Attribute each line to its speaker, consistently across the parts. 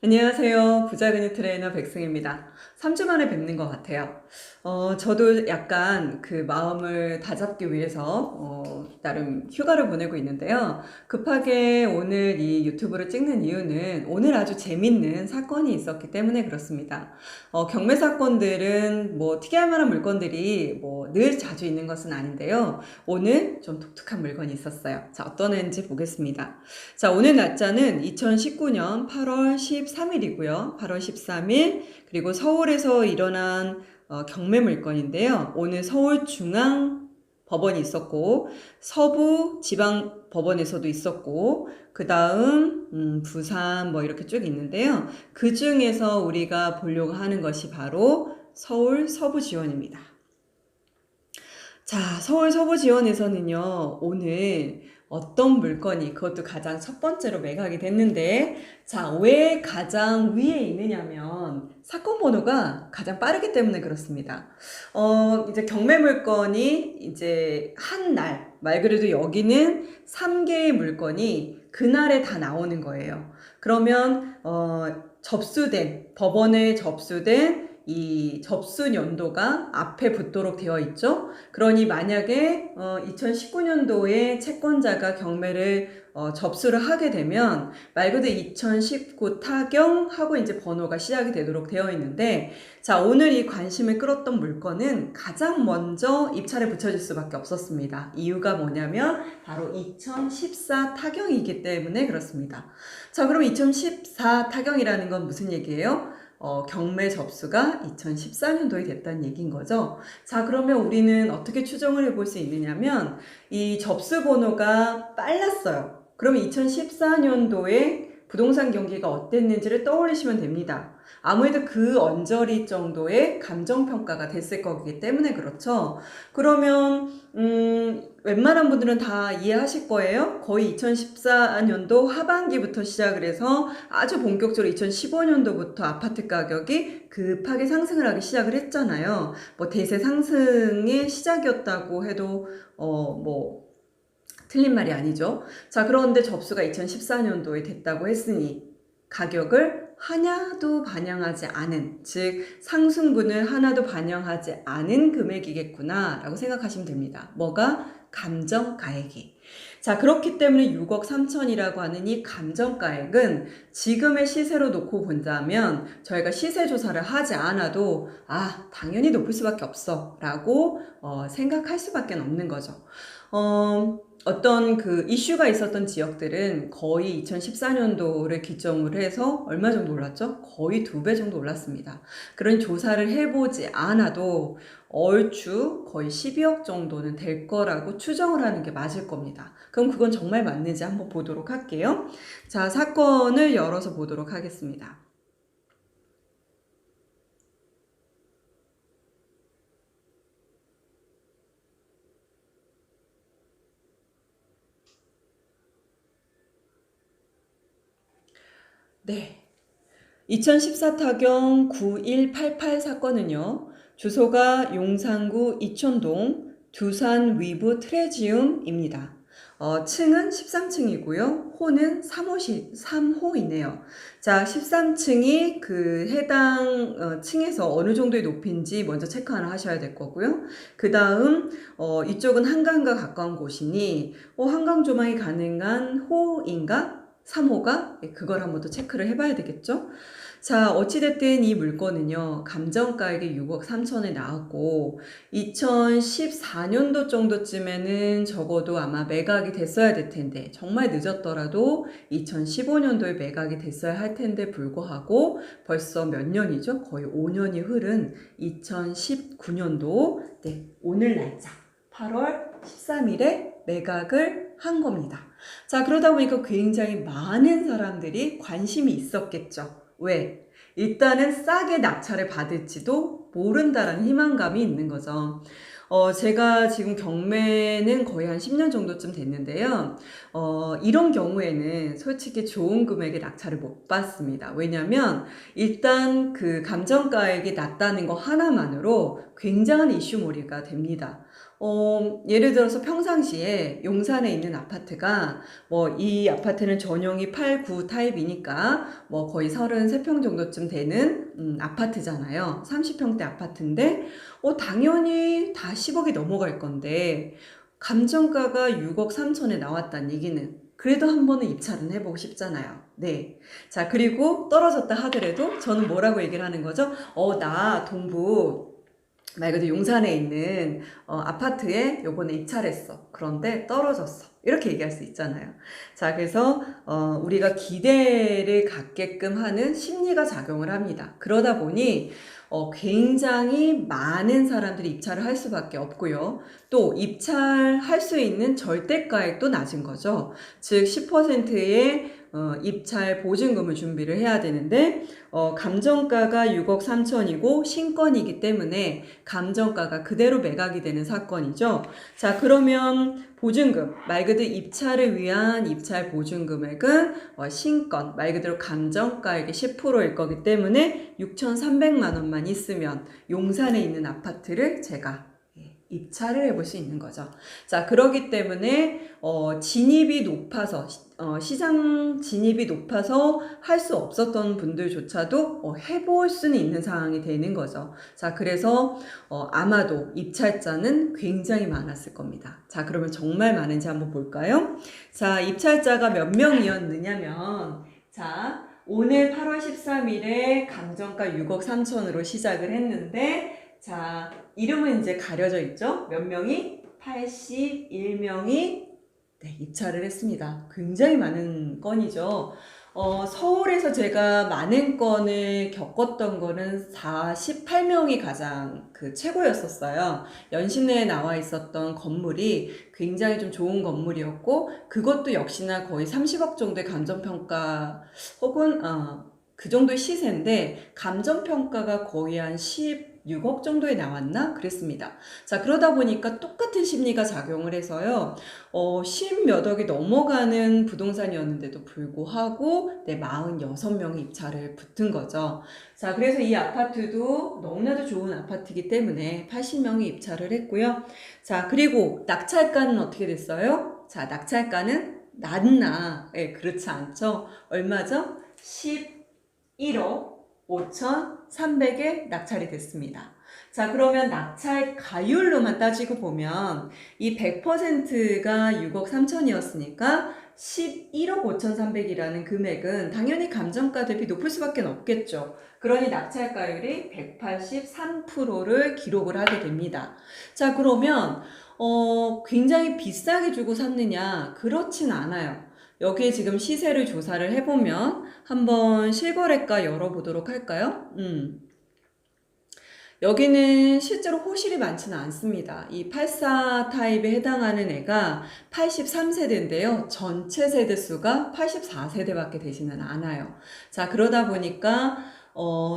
Speaker 1: 안녕하세요. 부자금리 트레이너 백승입니다. 3주 만에 뵙는 것 같아요. 저도 약간 그 마음을 다잡기 위해서 나름 휴가를 보내고 있는데요. 급하게 오늘 이 유튜브를 찍는 이유는 오늘 아주 재밌는 사건이 있었기 때문에 그렇습니다. 경매 사건들은 뭐 특이할 만한 물건들이 뭐 늘 자주 있는 것은 아닌데요. 오늘 좀 독특한 물건이 있었어요. 자, 어떤 애인지 보겠습니다. 자, 오늘 날짜는 2019년 8월 13일이고요. 8월 13일, 그리고 서울에서 일어난 경매 물건인데요. 오늘 서울중앙법원이 있었고, 서부지방법원에서도 있었고, 그 다음 부산 뭐 이렇게 쭉 있는데요. 그 중에서 우리가 보려고 하는 것이 바로 서울 서부지원입니다. 자, 서울 서부지원에서는요, 오늘 어떤 물건이, 그것도 가장 첫 번째로 매각이 됐는데, 자, 왜 가장 위에 있느냐면, 사건 번호가 가장 빠르기 때문에 그렇습니다. 이제 경매 물건이 이제 한 날, 말 그대로 여기는 3개의 물건이 그날에 다 나오는 거예요. 그러면, 법원에 접수된 이 접수 연도가 앞에 붙도록 되어 있죠. 그러니 만약에 2019년도에 채권자가 경매를 접수를 하게 되면 말 그대로 2019 타경하고 이제 번호가 시작이 되도록 되어 있는데, 자, 오늘 이 관심을 끌었던 물건은 가장 먼저 입찰에 붙여질 수밖에 없었습니다. 이유가 뭐냐면 바로 2014 타경이기 때문에 그렇습니다. 자, 그럼 2014 타경이라는 건 무슨 얘기예요? 경매 접수가 2014년도에 됐다는 얘기인 거죠. 자, 그러면 우리는 어떻게 추정을 해볼 수 있느냐면 이 접수 번호가 빨랐어요. 그러면 2014년도에 부동산 경기가 어땠는지를 떠올리시면 됩니다. 아무래도 그 언저리 정도의 감정평가가 됐을 거기 때문에 그렇죠. 그러면 웬만한 분들은 다 이해하실 거예요. 거의 2014년도 하반기부터 시작을 해서 아주 본격적으로 2015년도부터 아파트 가격이 급하게 상승을 하기 시작을 했잖아요. 뭐 대세 상승의 시작이었다고 해도 뭐 틀린 말이 아니죠. 자, 그런데 접수가 2014년도에 됐다고 했으니 가격을 하나도 반영하지 않은, 즉 상승분을 하나도 반영하지 않은 금액이겠구나 라고 생각하시면 됩니다. 뭐가? 감정가액이. 자, 그렇기 때문에 6억 3천이라고 하는 이 감정가액은 지금의 시세로 놓고 본다면 저희가 시세 조사를 하지 않아도 당연히 높을 수밖에 없어 라고 생각할 수밖에 없는 거죠. 어떤 그 이슈가 있었던 지역들은 거의 2014년도를 기점으로 해서 얼마 정도 올랐죠? 거의 2배 정도 올랐습니다. 그런 조사를 해보지 않아도 얼추 거의 12억 정도는 될 거라고 추정을 하는 게 맞을 겁니다. 그럼 그건 정말 맞는지 한번 보도록 할게요. 자, 사건을 열어서 보도록 하겠습니다. 네. 2014 타경 9188 사건은요, 주소가 용산구 이촌동 두산 위브 트레지움입니다. 층은 13층이고요. 호는 3호이네요. 자, 13층이 그 해당 층에서 어느 정도의 높이인지 먼저 체크 하나 하셔야 될 거고요. 그 다음 이쪽은 한강과 가까운 곳이니 한강 조망이 가능한 호인가? 3호가? 그걸 한번 더 체크를 해봐야 되겠죠? 자, 어찌됐든 이 물건은요, 감정가액이 6억 3천에 나왔고, 2014년도 정도쯤에는 적어도 아마 매각이 됐어야 될 텐데, 정말 늦었더라도 2015년도에 매각이 됐어야 할 텐데 불구하고 벌써 몇 년이죠? 거의 5년이 흐른 2019년도, 오늘 날짜, 8월 13일에 매각을 한 겁니다. 자, 그러다 보니까 굉장히 많은 사람들이 관심이 있었겠죠. 왜? 일단은 싸게 낙찰을 받을지도 모른다라는 희망감이 있는 거죠. 제가 지금 경매는 거의 한 10년 정도쯤 됐는데요. 이런 경우에는 솔직히 좋은 금액의 낙찰을 못 받습니다. 왜냐면 일단 그 감정가액이 낮다는 거 하나만으로 굉장한 이슈몰이가 됩니다. 예를 들어서 평상시에 용산에 있는 아파트가 뭐 이 아파트는 전용이 8, 9 타입이니까 뭐 거의 33평 정도쯤 되는 아파트잖아요. 30평대 아파트인데 당연히 다 10억이 넘어갈 건데 감정가가 6억 3천에 나왔다는 얘기는 그래도 한 번은 입찰은 해보고 싶잖아요. 네. 자, 그리고 떨어졌다 하더라도 저는 뭐라고 얘기를 하는 거죠? 나 동부 말 그대로 용산에 있는 아파트에 요번에 입찰했어. 그런데 떨어졌어. 이렇게 얘기할 수 있잖아요. 자, 그래서 우리가 기대를 갖게끔 하는 심리가 작용을 합니다. 그러다 보니 굉장히 많은 사람들이 입찰을 할 수밖에 없고요. 또 입찰할 수 있는 절대가액도 낮은 거죠. 즉 10%의 입찰 보증금을 준비를 해야 되는데 감정가가 6억 3천이고 신건이기 때문에 감정가가 그대로 매각이 되는 사건이죠. 자, 그러면 보증금, 말 그대로 입찰을 위한 입찰 보증금액은 신건, 말 그대로 감정가액의 10%일 거기 때문에 6,300만 원만 있으면 용산에 있는 아파트를 제가 입찰을 해볼 수 있는 거죠. 자, 그러기 때문에 진입이 높아서 시장 진입이 높아서 할 수 없었던 분들조차도 해볼 수는 있는 상황이 되는 거죠. 자, 그래서 아마도 입찰자는 굉장히 많았을 겁니다. 자, 그러면 정말 많은지 한번 볼까요? 자, 입찰자가 몇 명이었느냐면 자, 오늘 8월 13일에 감정가 6억 3천으로 시작을 했는데 자, 이름은 이제 가려져 있죠? 몇 명이? 81명이 입찰을 했습니다. 굉장히 많은 건이죠. 서울에서 제가 많은 건을 겪었던 거는 48명이 가장 최고였었어요. 연신내에 나와 있었던 건물이 굉장히 좀 좋은 건물이었고, 그것도 역시나 거의 30억 정도의 감정평가 혹은 그 정도의 시세인데 감정평가가 거의 한 16억 정도에 나왔나? 그랬습니다. 자, 그러다 보니까 똑같은 심리가 작용을 해서요. 10몇 억이 넘어가는 부동산이었는데도 불구하고 46명이 입찰을 붙은 거죠. 자, 그래서 이 아파트도 너무나도 좋은 아파트이기 때문에 80명이 입찰을 했고요. 자, 그리고 낙찰가는 어떻게 됐어요? 자, 낙찰가는 낮나? 그렇지 않죠? 얼마죠? 11억 5,300에 낙찰이 됐습니다. 자, 그러면 낙찰 가율로만 따지고 보면 이 100%가 6억 3천이었으니까 11억 5,300이라는 금액은 당연히 감정가 대비 높을 수밖에 없겠죠. 그러니 낙찰가율이 183%를 기록을 하게 됩니다. 자, 그러면 굉장히 비싸게 주고 샀느냐? 그렇진 않아요. 여기에 지금 시세를 조사를 해보면 한번 실거래가 열어보도록 할까요? 여기는 실제로 호실이 많지는 않습니다. 이 84 타입에 해당하는 애가 83세대인데요. 전체 세대수가 84세대밖에 되지는 않아요. 자, 그러다 보니까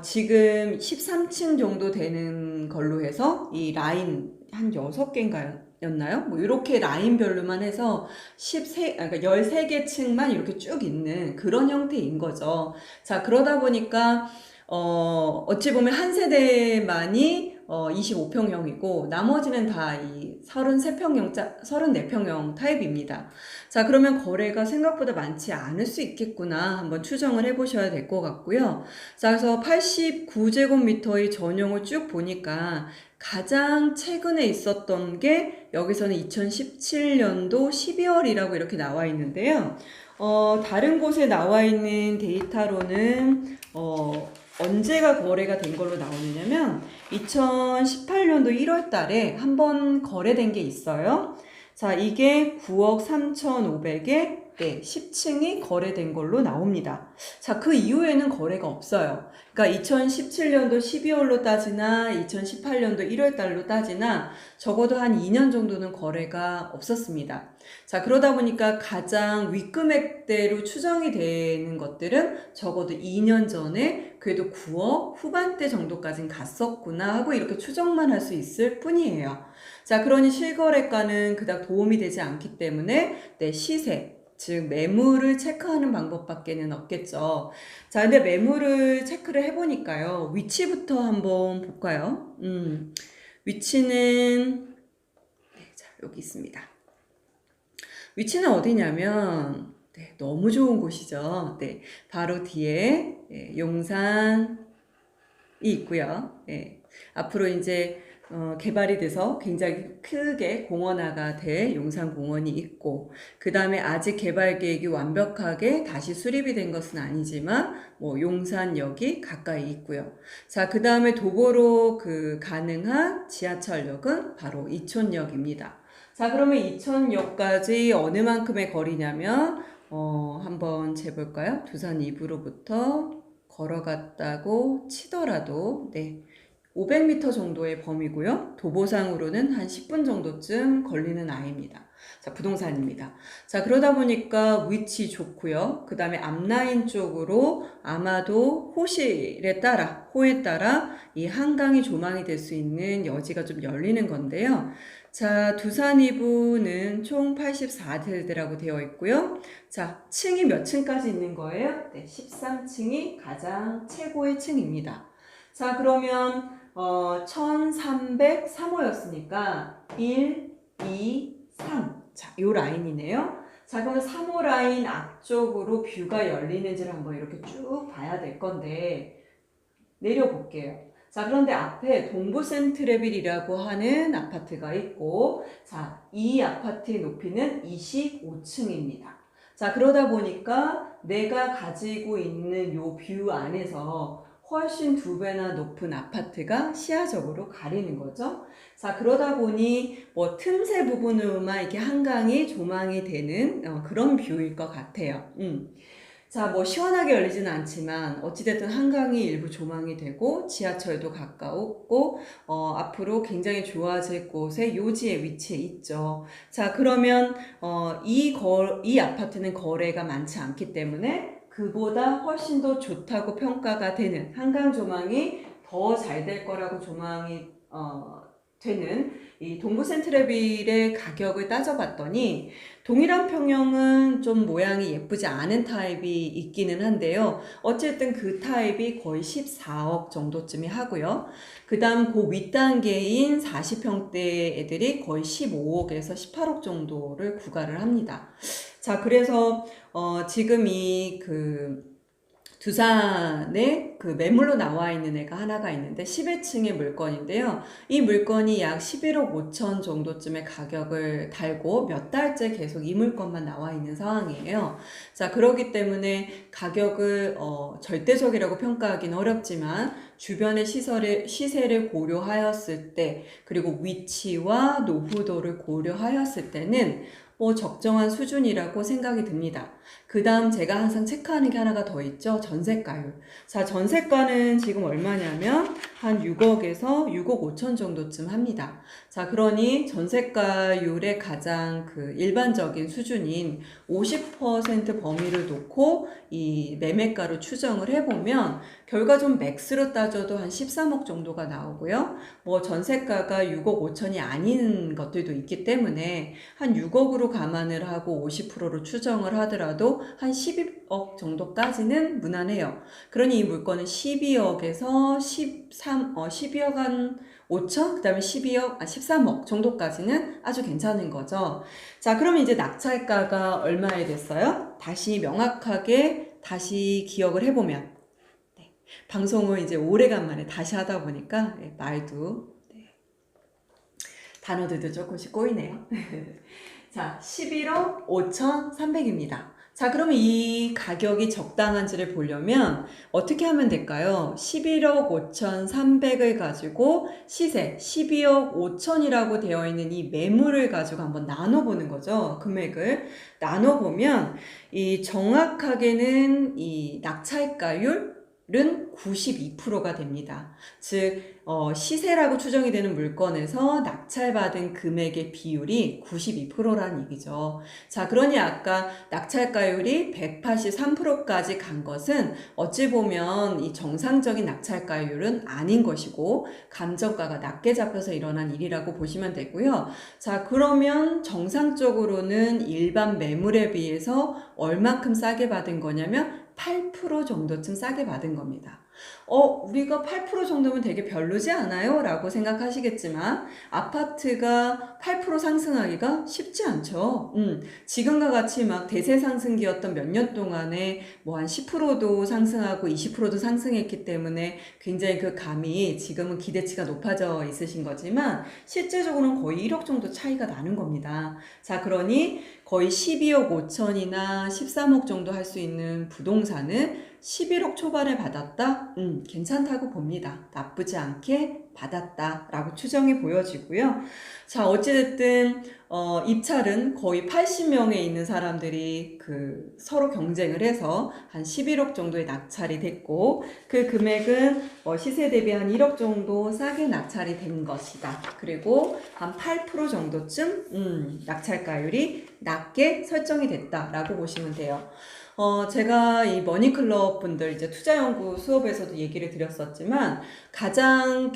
Speaker 1: 지금 13층 정도 되는 걸로 해서 이 라인 한 6개인가요? 였나요? 뭐 이렇게 라인별로만 해서 13개 층만 이렇게 쭉 있는 그런 형태인 거죠. 자, 그러다 보니까 어찌 보면 한 세대만이 25평형이고 나머지는 다 이 34평형 타입입니다. 자, 그러면 거래가 생각보다 많지 않을 수 있겠구나 한번 추정을 해보셔야 될 것 같고요. 자, 그래서 89제곱미터의 전용을 쭉 보니까 가장 최근에 있었던 게 여기서는 2017년도 12월이라고 이렇게 나와 있는데요. 다른 곳에 나와 있는 데이터로는 언제가 거래가 된 걸로 나오느냐면 2018년도 1월 달에 한번 거래된 게 있어요. 자, 이게 9억 3,500에 10층이 거래된 걸로 나옵니다. 자, 그 이후에는 거래가 없어요. 그러니까 2017년도 12월로 따지나 2018년도 1월 달로 따지나 적어도 한 2년 정도는 거래가 없었습니다. 자, 그러다 보니까 가장 윗금액대로 추정이 되는 것들은 적어도 2년 전에 그래도 9억 후반대 정도까지는 갔었구나 하고 이렇게 추정만 할 수 있을 뿐이에요. 자, 그러니 실거래가는 그닥 도움이 되지 않기 때문에 시세, 즉 매물을 체크하는 방법밖에는 없겠죠. 자, 근데 매물을 체크를 해보니까요. 위치부터 한번 볼까요? 위치는 여기 있습니다. 위치는 어디냐면 네, 너무 좋은 곳이죠. 네, 바로 뒤에 용산이 있고요. 네, 앞으로 이제 개발이 돼서 굉장히 크게 공원화가 될 용산공원이 있고, 그 다음에 아직 개발 계획이 완벽하게 다시 수립이 된 것은 아니지만 뭐 용산역이 가까이 있고요. 자, 그 다음에 도보로 가능한 지하철역은 바로 이촌역입니다. 자, 그러면 이촌역까지 어느 만큼의 거리냐면 한번 재볼까요? 두산 입구로부터 걸어갔다고 치더라도 네, 500m 정도의 범위고요. 도보상으로는 한 10분 정도쯤 걸리는 아이입니다. 자, 부동산입니다. 자, 그러다 보니까 위치 좋고요. 그 다음에 앞라인 쪽으로 아마도 호에 따라 이 한강이 조망이 될 수 있는 여지가 좀 열리는 건데요. 자, 두산 이부는 총 84세대라고 되어 있고요. 자, 층이 몇 층까지 있는 거예요? 네, 13층이 가장 최고의 층입니다. 자, 그러면 1303호였으니까 1, 2, 3. 자, 요 라인이네요. 자, 그러면 3호 라인 앞쪽으로 뷰가 열리는지를 한번 이렇게 쭉 봐야 될 건데 내려볼게요. 자, 그런데 앞에 동부센트레빌이라고 하는 아파트가 있고, 자, 이 아파트의 높이는 25층입니다. 자, 그러다 보니까 내가 가지고 있는 요 뷰 안에서 훨씬 2배나 높은 아파트가 시야적으로 가리는 거죠. 자, 그러다 보니 뭐 틈새 부분으로만 이렇게 한강이 조망이 되는 그런 뷰일 것 같아요. 자, 뭐 시원하게 열리지는 않지만 어찌됐든 한강이 일부 조망이 되고 지하철도 가까웠고 앞으로 굉장히 좋아질 곳에 요지에 위치해 있죠. 자, 그러면 이 아파트는 거래가 많지 않기 때문에 그보다 훨씬 더 좋다고 평가가 되는 한강 조망이 더 잘 될 거라고 조망이 되는 이 동부센트레빌의 가격을 따져봤더니 동일한 평형은 좀 모양이 예쁘지 않은 타입이 있기는 한데요. 어쨌든 그 타입이 거의 14억 정도쯤이 하고요. 그 다음 그 윗단계인 40평대 애들이 거의 15억에서 18억 정도를 구가를 합니다. 자, 그래서 지금 두산에 매물로 나와 있는 애가 하나가 있는데 11층의 물건인데요. 이 물건이 약 11억 5천 정도쯤의 가격을 달고 몇 달째 계속 이 물건만 나와 있는 상황이에요. 자, 그렇기 때문에 가격을 절대적이라고 평가하기는 어렵지만 주변의 시세를 고려하였을 때, 그리고 위치와 노후도를 고려하였을 때는 뭐 적정한 수준이라고 생각이 듭니다. 그 다음 제가 항상 체크하는 게 하나가 더 있죠. 전세가율. 자, 전세가는 지금 얼마냐면 한 6억에서 6억 5천 정도쯤 합니다. 자, 그러니 전세가율의 가장 일반적인 수준인 50% 범위를 놓고 이 매매가로 추정을 해보면 결과 좀 맥스로 따져도 한 13억 정도가 나오고요. 뭐 전세가가 6억 5천이 아닌 것들도 있기 때문에 한 6억으로 감안을 하고 50%로 추정을 하더라도 한 12억 정도까지는 무난해요. 그러니 이 물건은 12억에서 12억 한 5천, 그 다음에 13억 정도까지는 아주 괜찮은 거죠. 자, 그러면 이제 낙찰가가 얼마에 됐어요? 다시 명확하게 다시 기억을 해보면, 네, 방송을 이제 오래간만에 다시 하다 보니까 말도 단어들도 조금씩 꼬이네요. 자, 11억 5,300입니다. 자, 그러면 이 가격이 적당한지를 보려면 어떻게 하면 될까요? 11억 5,300을 가지고 시세 12억 5천이라고 되어 있는 이 매물을 가지고 한번 나눠보는 거죠. 금액을 나눠보면 이 정확하게는 이 낙찰가율 은 92%가 됩니다. 즉 시세라고 추정이 되는 물건에서 낙찰받은 금액의 비율이 92%라는 얘기죠. 자, 그러니 아까 낙찰가율이 183%까지 간 것은 어찌 보면 이 정상적인 낙찰가율은 아닌 것이고 감정가가 낮게 잡혀서 일어난 일이라고 보시면 되고요. 자, 그러면 정상적으로는 일반 매물에 비해서 얼만큼 싸게 받은 거냐면 8% 정도쯤 싸게 받은 겁니다. 우리가 8% 정도면 되게 별로지 않아요? 라고 생각하시겠지만, 아파트가 8% 상승하기가 쉽지 않죠. 지금과 같이 막 대세 상승기였던 몇 년 동안에 뭐 한 10%도 상승하고 20%도 상승했기 때문에 굉장히 그 감이 지금은 기대치가 높아져 있으신 거지만, 실제적으로는 거의 1억 정도 차이가 나는 겁니다. 자, 그러니 거의 12억 5천이나 13억 정도 할 수 있는 부동산을 11억 초반에 받았다? 괜찮다고 봅니다. 나쁘지 않게 받았다라고 추정이 보여지고요. 자, 어찌됐든 입찰은 거의 80명에 있는 사람들이 그 서로 경쟁을 해서 한 11억 정도의 낙찰이 됐고, 그 금액은 시세 대비 한 1억 정도 싸게 낙찰이 된 것이다. 그리고 한 8% 정도쯤 낙찰가율이 낮게 설정이 됐다라고 보시면 돼요. 제가 이 머니클럽 분들 이제 투자연구 수업에서도 얘기를 드렸었지만, 가장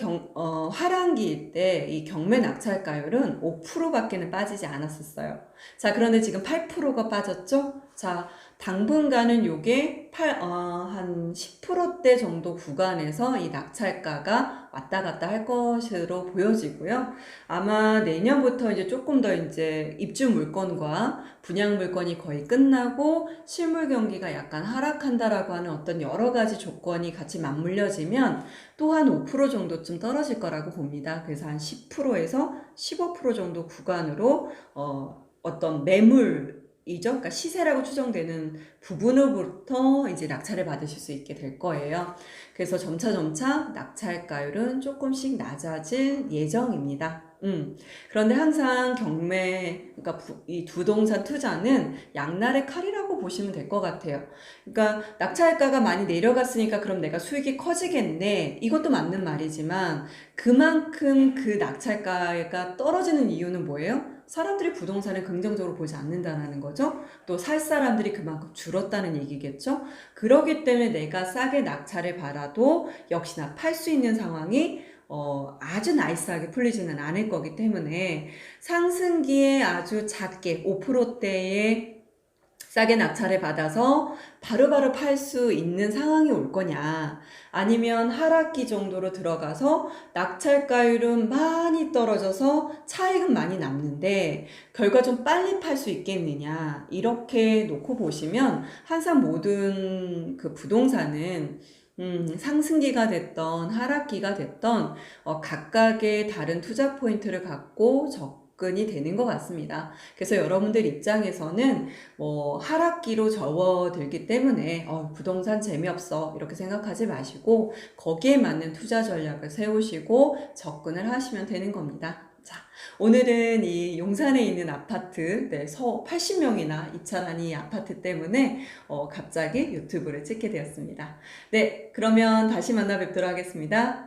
Speaker 1: 하반기일 때 이 경매 낙찰가율은 5%밖에는 빠지지 않았었어요. 자, 그런데 지금 8%가 빠졌죠? 자, 당분간은 요게 한 10%대 정도 구간에서 이 낙찰가가 왔다 갔다 할 것으로 보여지고요. 아마 내년부터 이제 조금 더 이제 입주 물건과 분양 물건이 거의 끝나고 실물 경기가 약간 하락한다라고 하는 어떤 여러 가지 조건이 같이 맞물려지면 또 한 5% 정도쯤 떨어질 거라고 봅니다. 그래서 한 10%에서 15% 정도 구간으로 어떤 매물이죠. 그러니까 시세라고 추정되는 부분으로부터 이제 낙찰을 받으실 수 있게 될 거예요. 그래서 점차 낙찰가율은 조금씩 낮아질 예정입니다. 그런데 항상 경매, 그러니까 이 부동산 투자는 양날의 칼이라고 보시면 될 것 같아요. 그러니까 낙찰가가 많이 내려갔으니까 그럼 내가 수익이 커지겠네. 이것도 맞는 말이지만 그만큼 그 낙찰가가 떨어지는 이유는 뭐예요? 사람들이 부동산을 긍정적으로 보지 않는다는 거죠. 또 살 사람들이 그만큼 줄었다는 얘기겠죠. 그렇기 때문에 내가 싸게 낙찰을 받아도 역시나 팔 수 있는 상황이 아주 나이스하게 풀리지는 않을 거기 때문에 상승기에 아주 작게 5%대의 싸게 낙찰을 받아서 바로바로 팔 수 있는 상황이 올 거냐, 아니면 하락기 정도로 들어가서 낙찰가율은 많이 떨어져서 차익은 많이 남는데 결과 좀 빨리 팔 수 있겠느냐, 이렇게 놓고 보시면 항상 모든 그 부동산은 상승기가 됐던 하락기가 됐던 각각의 다른 투자 포인트를 갖고 접근이 되는 것 같습니다. 그래서 여러분들 입장에서는 뭐 하락기로 접어들기 때문에 부동산 재미없어 이렇게 생각하지 마시고 거기에 맞는 투자 전략을 세우시고 접근을 하시면 되는 겁니다. 자, 오늘은 이 용산에 있는 아파트, 80명이나 입찰한 이 아파트 때문에 갑자기 유튜브를 찍게 되었습니다. 네, 그러면 다시 만나 뵙도록 하겠습니다.